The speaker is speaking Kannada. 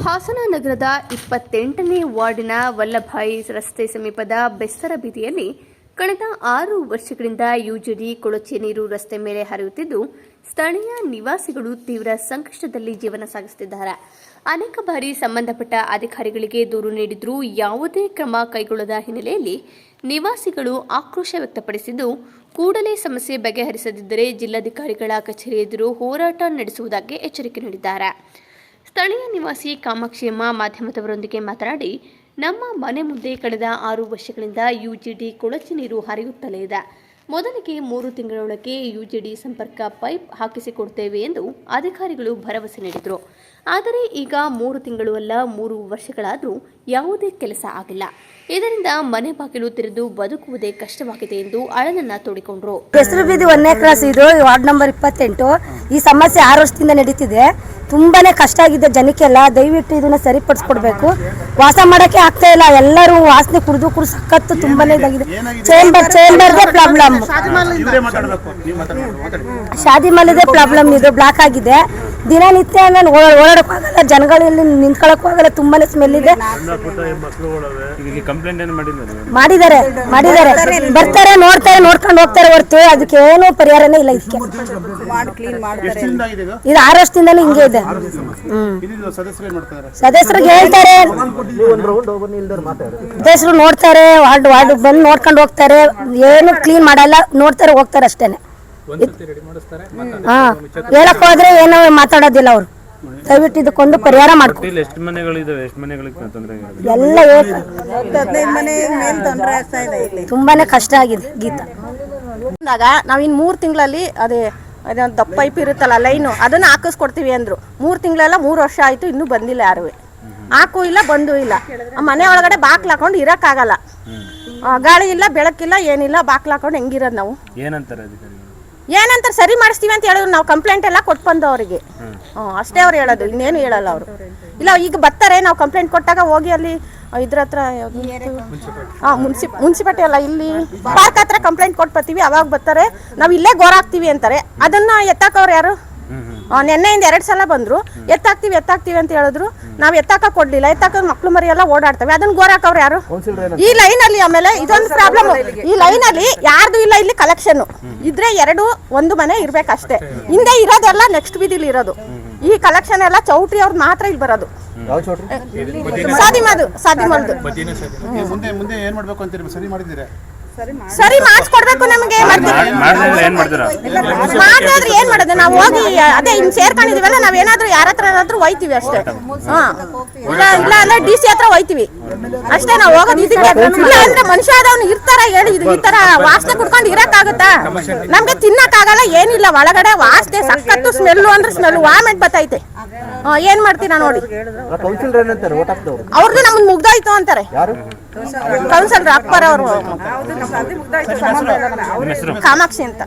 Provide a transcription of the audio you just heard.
ಹಾಸನ ನಗರದ 28ನೇ ವಾರ್ಡಿನ ವಲ್ಲಭಾಯಿ ರಸ್ತೆ ಸಮೀಪದ ಬೆಸ್ತರ ಬೀದಿಯಲ್ಲಿ ಕಳೆದ 6 ವರ್ಷಗಳಿಂದ ಯುಜಿಡಿ ಕೊಳಚೆ ನೀರು ರಸ್ತೆ ಮೇಲೆ ಹರಿಯುತ್ತಿದ್ದು ಸ್ಥಳೀಯ ನಿವಾಸಿಗಳು ತೀವ್ರ ಸಂಕಷ್ಟದಲ್ಲಿ ಜೀವನ ಸಾಗಿಸುತ್ತಿದ್ದಾರೆ. ಅನೇಕ ಬಾರಿ ಸಂಬಂಧಪಟ್ಟ ಅಧಿಕಾರಿಗಳಿಗೆ ದೂರು ನೀಡಿದರೂ ಯಾವುದೇ ಕ್ರಮ ಕೈಗೊಳ್ಳದ ಹಿನ್ನೆಲೆಯಲ್ಲಿ ನಿವಾಸಿಗಳು ಆಕ್ರೋಶ ವ್ಯಕ್ತಪಡಿಸಿದ್ದು, ಕೂಡಲೇ ಸಮಸ್ಯೆ ಬಗೆಹರಿಸದಿದ್ದರೆ ಜಿಲ್ಲಾಧಿಕಾರಿಗಳ ಕಚೇರಿ ಎದುರು ಹೋರಾಟ ನಡೆಸುವುದಾಗಿ ಎಚ್ಚರಿಕೆ ನೀಡಿದ್ದಾರೆ. ಸ್ಥಳೀಯ ನಿವಾಸಿ ಕಾಮಾಕ್ಷಿಯಮ್ಮ ಮಾಧ್ಯಮದವರೊಂದಿಗೆ ಮಾತನಾಡಿ, ನಮ್ಮ ಮನೆ ಮುಂದೆ ಕಳೆದ 6 ವರ್ಷಗಳಿಂದ ಯುಜಿಡಿ ಕೊಳಚೆ ನೀರು ಹರಿಯುತ್ತಲೇ ಇದೆ. ಮೊದಲಿಗೆ 3 ತಿಂಗಳೊಳಗೆ ಯುಜಿಡಿ ಸಂಪರ್ಕ ಪೈಪ್ ಹಾಕಿಸಿಕೊಡುತ್ತೇವೆ ಎಂದು ಅಧಿಕಾರಿಗಳು ಭರವಸೆ ನೀಡಿದರು. ಆದರೆ ಈಗ 3 ತಿಂಗಳು ಅಲ್ಲ 3 ವರ್ಷಗಳಾದರೂ ಯಾವುದೇ ಕೆಲಸ ಆಗಿಲ್ಲ. ಇದರಿಂದ ಮನೆ ಬಾಗಿಲು ತೆರೆದು ಬದುಕುವುದೇ ಕಷ್ಟವಾಗಿದೆ ಎಂದು ಅಳಲನ್ನ ತೋಡಿಕೊಂಡರು. ಹೆಸರು ಬೀದಿ 1ನೇ ಕ್ರಾಸ್, ಇದು ವಾರ್ಡ್ ನಂಬರ್ 28. ಈ ಸಮಸ್ಯೆ 6 ವರ್ಷದಿಂದ ನಡೀತಿದೆ. ತುಂಬಾನೇ ಕಷ್ಟ ಆಗಿದೆ ಜನಕ್ಕೆಲ್ಲ. ದಯವಿಟ್ಟು ಇದನ್ನ ಸರಿಪಡಿಸ್ಕೊಡ್ಬೇಕು. ವಾಸ ಮಾಡಕ್ಕೆ ಆಗ್ತಾ ಇಲ್ಲ. ಎಲ್ಲರೂ ವಾಸನೆ ಕುಡಿದು ಸಖತ್ತು ತುಂಬಾನೇ ಇದಾಗಿದೆ. ಚೇಂಬರ್ದೇ ಪ್ರಾಬ್ಲಮ್, ಶಾದಿ ಮಲದೇ ಪ್ರಾಬ್ಲಮ್. ಇದು ಬ್ಲಾಕ್ ಆಗಿದೆ. ದಿನನಿತ್ಯ ಓಡಾಡಕ್ಕಾಗಲ್ಲ, ಜನಗಳಲ್ಲಿ ನಿಂತ್ಕೊಳಕ್ಕೂ ಆಗಲ್ಲ. ತುಂಬಾನೇ ಸ್ಮೆಲ್ ಇದೆ. ಮಾಡಿದ್ದಾರೆ ಬರ್ತಾರೆ, ನೋಡ್ತಾರೆ, ನೋಡ್ಕೊಂಡು ಹೋಗ್ತಾರೆ ಹೊರತು ಅದಕ್ಕೆ ಏನು ಪರಿಹಾರನೇ ಇಲ್ಲ. ಇದಕ್ಕೆ ಇದು 6 ವರ್ಷದಿಂದಲೂ ಹಿಂಗೆ ಇದೆ. ಸದಸ್ಯರಿಗೆ ಹೇಳ್ತಾರೆ, ಸದಸ್ಯರು ನೋಡ್ತಾರೆ, ವಾರ್ಡ್ ಬಂದು ನೋಡ್ಕೊಂಡು ಹೋಗ್ತಾರೆ. ಏನು ಕ್ಲೀನ್ ಮಾಡಲ್ಲ, ನೋಡ್ತಾರೆ, ಹೋಗ್ತಾರೆ ಅಷ್ಟೇನೆ. ಹೇಳಕ್ ಹೋದ್ರೆ ಏನೋ ಮಾತಾಡೋದಿಲ್ಲ ಅವರು. ದಯವಿಟ್ಟು ಇದಕ್ಕೊಂದು ಪರಿಹಾರ ಮಾಡ್ಕೊಂಡು ತುಂಬಾನೇ ಕಷ್ಟ ಆಗಿದೆ. ಗೀತಾ ನಾವಿನ್ 3 ತಿಂಗಳಲ್ಲಿ ಅದೇ ದಪ್ಪ ಪೈಪ್ ಇರುತ್ತಲ್ಲ ಲೈನು, ಅದನ್ನ ಹಾಕಿಸ್ಕೊಡ್ತೀವಿ ಅಂದ್ರು. 3 ತಿಂಗಳೆಲ್ಲ 3 ವರ್ಷ ಆಯ್ತು, ಇನ್ನೂ ಬಂದಿಲ್ಲ ಯಾರು. ಹಾಕು ಇಲ್ಲ, ಬಂದು ಇಲ್ಲ. ಮನೆ ಒಳಗಡೆ ಬಾಕ್ಲು ಹಾಕೊಂಡು ಇರಕ್ಕಾಗಲ್ಲ. ಗಾಳಿ ಇಲ್ಲ, ಬೆಳಕಿಲ್ಲ, ಏನಿಲ್ಲ. ಬಾಕ್ಲು ಹಾಕೊಂಡು ಹೆಂಗಿರೋದು ನಾವು? ಏನಂತ ಸರಿ ಮಾಡಿಸ್ತೀವಿ ಅಂತ ಹೇಳಿದ್ರು. ನಾವು ಕಂಪ್ಲೇಂಟ್ ಎಲ್ಲ ಕೊಟ್ಟು ಬಂದು ಅವರಿಗೆ ಅಷ್ಟೇ ಅವ್ರು ಹೇಳೋದು, ಇನ್ನೇನು ಹೇಳಲ್ಲ ಅವರು. ಇಲ್ಲ ಈಗ ಬರ್ತಾರೆ, ನಾವು ಕಂಪ್ಲೇಂಟ್ ಕೊಟ್ಟಾಗ ಹೋಗಿ ಅಲ್ಲಿ ಇದ್ರ ಹತ್ರ ಮುನ್ಸಿಪಾಲಿಟಿ ಅಲ್ಲ, ಇಲ್ಲಿ ಪಾರ್ಕ್ ಹತ್ರ ಕಂಪ್ಲೇಂಟ್ ಕೊಟ್ಟು ಬರ್ತೀವಿ. ಅವಾಗ ಬರ್ತಾರೆ, ನಾವು ಇಲ್ಲೇ ಗೋರ್ ಹಾಕ್ತೀವಿ ಅಂತಾರೆ. ಅದನ್ನ ಎತ್ತಾಕವ್ರು ಯಾರು? ನೆನ್ನೆಯಿಂದ 2 ಸಲ ಬಂದ್ರು, ಎತ್ತಾಕ್ತಿವಿ ಅಂತ ಹೇಳಿದ್ರು. ನಾವು ಎತ್ತಾಕ ಕೊಡ್ಲಿಲ್ಲ. ಎತ್ತಾಕ ಮಕ್ಳು ಮರಿ ಎಲ್ಲ ಓಡಾಡ್ತವೆ. ಅದನ್ನ ಗೋರ್ ಹಾಕವ್ರು ಯಾರು? ಈ ಲೈನ್ ಅಲ್ಲಿ. ಆಮೇಲೆ ಇದೊಂದು ಪ್ರಾಬ್ಲಮ್, ಈ ಲೈನ್ ಅಲ್ಲಿ ಯಾರ್ದು ಇಲ್ಲ. ಇಲ್ಲಿ ಕಲೆಕ್ಷನ್ ಇದ್ರೆ 1 ಮನೆ ಇರ್ಬೇಕಷ್ಟೇ. ಹಿಂದೆ ಇರೋದೆಲ್ಲ ನೆಕ್ಸ್ಟ್ ಬೀದಿಲಿ ಇರೋದು. ಈ ಕಲೆಕ್ಷನ್ ಎಲ್ಲ ಚೌಟ್ರಿ ಅವ್ರು ಮಾತ್ರ ಇಲ್ಲಿ ಬರೋದು. ಸಾದಿಮಲ್ದು ಸರಿ ಮಾಡಿಸ್ಕೊಡ್ಬೇಕು ನಮಗೆ. ಮಾಡಿದ್ರೆ ಏನ್ ಮಾಡೋದು? ನಾವು ಹೋಗಿ ಅದೇ ಹಿಂಗ್ ಸೇರ್ಕೊಂಡಿದೀವಲ್ಲ, ನಾವೇನಾದ್ರೂ ಯಾರ ಹತ್ರ ಹೋಯ್ತಿವಿ ಅಷ್ಟೇ. ಇಲ್ಲ ಅಂದ್ರೆ DC ಹತ್ರ ಹೋಯ್ತಿವಿ ಅಷ್ಟೇ. ನಾವು ಹೋಗೋದು ಇದಕ್ಕೆ. ಇಲ್ಲ ಅಂದ್ರೆ ಮನುಷ್ಯ ಆದವ್ನು ಇರ್ತಾರ ಹೇಳಿ, ಈ ತರ ವಾಸನೆ ಕುಡ್ಕೊಂಡು ಇರಕ್ಕಾಗತ್ತಾ? ನಮ್ಗೆ ತಿನ್ನಕ್ಕಾಗಲ್ಲ, ಏನಿಲ್ಲ. ಒಳಗಡೆ ವಾಸನೆ ಸಖತ್ತು ಸ್ಮೆಲ್ಲು ಅಂದ್ರೆ ಸ್ಮೆಲ್, ವಾಮೆಂಟ್ ಬತ್ತೈತೆ. ಏನ್ ಮಾಡ್ತೀರಾ ನೋಡಿ. ಅವ್ರದ್ದು ನಮ್ಮನ್ ಮುಗ್ದೋಯ್ತು ಅಂತಾರೆ ಕೌನ್ಸಿಲರ್ ಅಕ್ಬರ್ ಅವರು. ಕಾಮಾಕ್ಷಿ ಅಂತ.